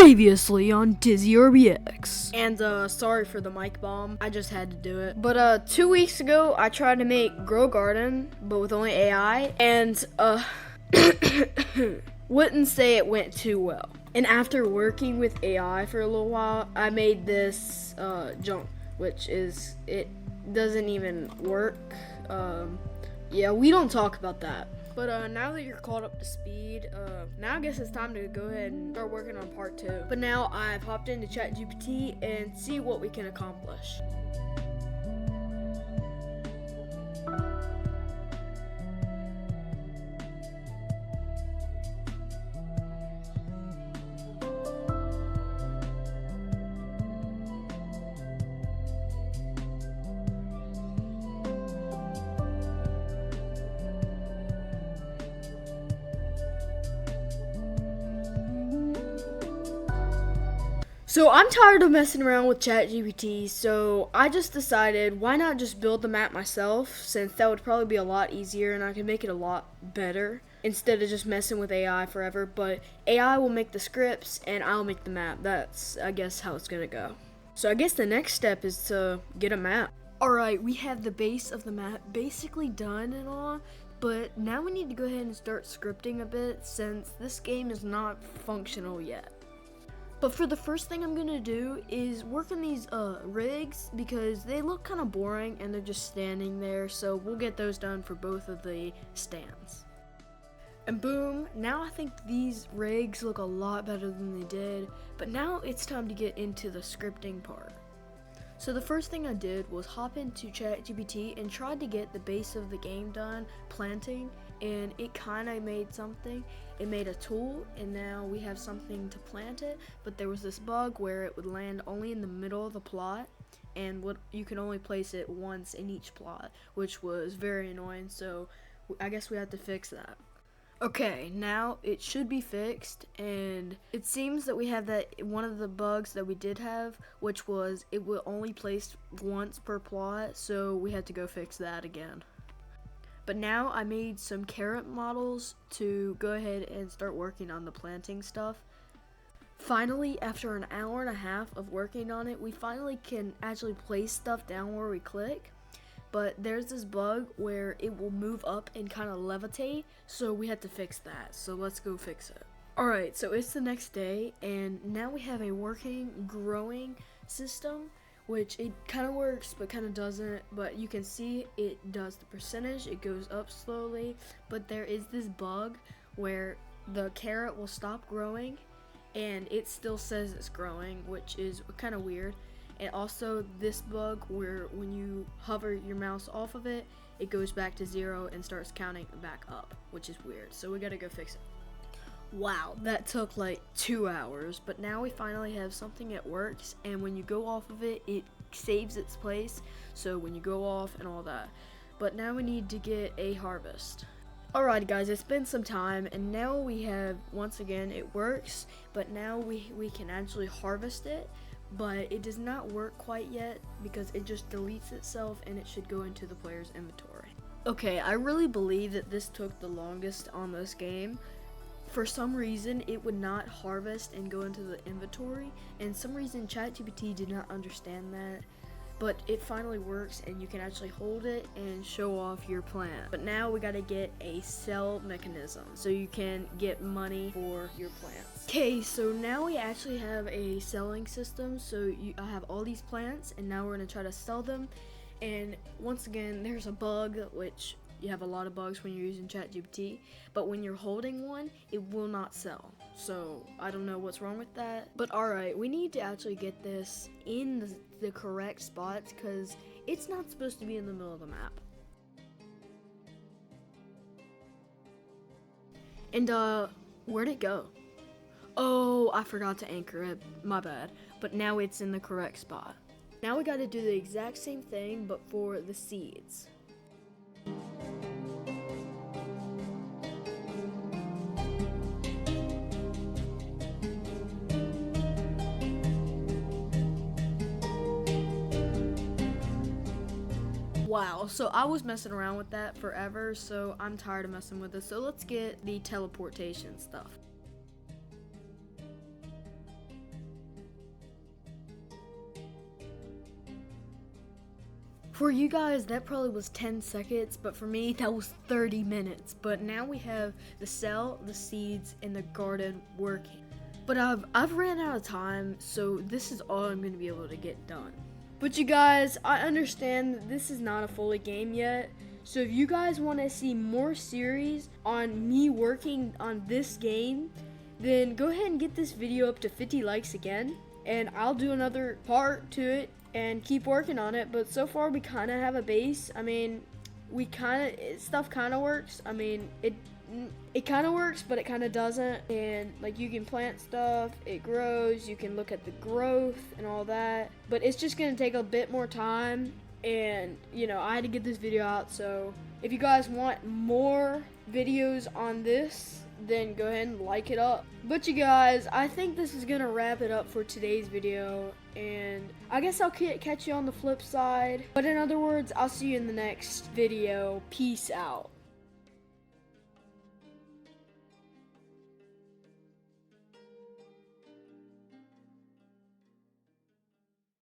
Previously on Dizzy RBX. And sorry for the mic bomb. I just had to do it. But 2 weeks ago, I tried to make Grow Garden, but with only AI, and wouldn't say it went too well. And after working with AI for a little while, I made this junk, which is, it doesn't even work. Yeah, we don't talk about that. But now that you're caught up to speed, now I guess it's time to go ahead and start working on part 2. But now I've hopped into ChatGPT and see what we can accomplish. So I'm tired of messing around with ChatGPT, so I just decided why not just build the map myself, since that would probably be a lot easier and I could make it a lot better instead of just messing with AI forever. But AI will make the scripts and I'll make the map. That's, I guess, how it's gonna go. So I guess the next step is to get a map. Alright, we have the base of the map basically done and all, but now we need to go ahead and start scripting a bit since this game is not functional yet. But for the first thing I'm gonna do is work on these rigs because they look kind of boring and they're just standing there, so we'll get those done for both of the stands. And boom, now I think these rigs look a lot better than they did, but now it's time to get into the scripting part. So the first thing I did was hop into ChatGPT and tried to get the base of the game done, planting, and it kind of made something. It made a tool, and now we have something to plant it, but there was this bug where it would land only in the middle of the plot, and you can only place it once in each plot, which was very annoying, so I guess we had to fix that. Okay, now it should be fixed, and it seems that we have that one of the bugs that we did have, which was it will only place once per plot, so we had to go fix that again. But now I made some carrot models to go ahead and start working on the planting stuff. Finally, after an hour and a half of working on it, we finally can actually place stuff down where we click. But there's this bug where it will move up and kind of levitate, so we had to fix that. So let's go fix it. Alright, so it's the next day, and now we have a working growing system, which it kind of works but kind of doesn't, but you can see it does the percentage, it goes up slowly, but there is this bug where the carrot will stop growing and it still says it's growing, which is kind of weird. And also this bug where when you hover your mouse off of it, it goes back to 0 and starts counting back up, which is weird, so we gotta go fix it. Wow, that took like 2 hours, but now we finally have something that works, and when you go off of it, it saves its place, so when you go off and all that. But now we need to get a harvest. Alright guys, it's been some time, and now we have, once again, it works, but now we can actually harvest it, but it does not work quite yet because it just deletes itself and it should go into the player's inventory. Okay, I really believe that this took the longest on this game. For some reason, it would not harvest and go into the inventory, and some reason ChatGPT did not understand that, but it finally works and you can actually hold it and show off your plant. But now we gotta get a sell mechanism so you can get money for your plants. Okay, so now we actually have a selling system, so I have all these plants and now we're gonna try to sell them. And once again, there's a bug, which you have a lot of bugs when you're using ChatGPT, but when you're holding one, it will not sell. So I don't know what's wrong with that. But alright, we need to actually get this in the correct spots because it's not supposed to be in the middle of the map. And where'd it go? Oh, I forgot to anchor it, my bad. But now it's in the correct spot. Now we gotta do the exact same thing, but for the seeds. Wow, so I was messing around with that forever, so I'm tired of messing with it. So let's get the teleportation stuff. For you guys, that probably was 10 seconds, but for me, that was 30 minutes. But now we have the cell, the seeds, and the garden working. But I've ran out of time, so this is all I'm going to be able to get done. But you guys, I understand that this is not a fully game yet. So if you guys want to see more series on me working on this game, then go ahead and get this video up to 50 likes again. And I'll do another part to it and keep working on it. But so far we kind of have a base. I mean, stuff kind of works. I mean, it kind of works, but it kind of doesn't. And like, you can plant stuff, it grows, you can look at the growth and all that, but it's just gonna take a bit more time. And you know, I had to get this video out, so if you guys want more videos on this, then go ahead and like it up. But you guys, I think this is gonna wrap it up for today's video, and I guess I'll catch you on the flip side. But in other words, I'll see you in the next video. Peace out.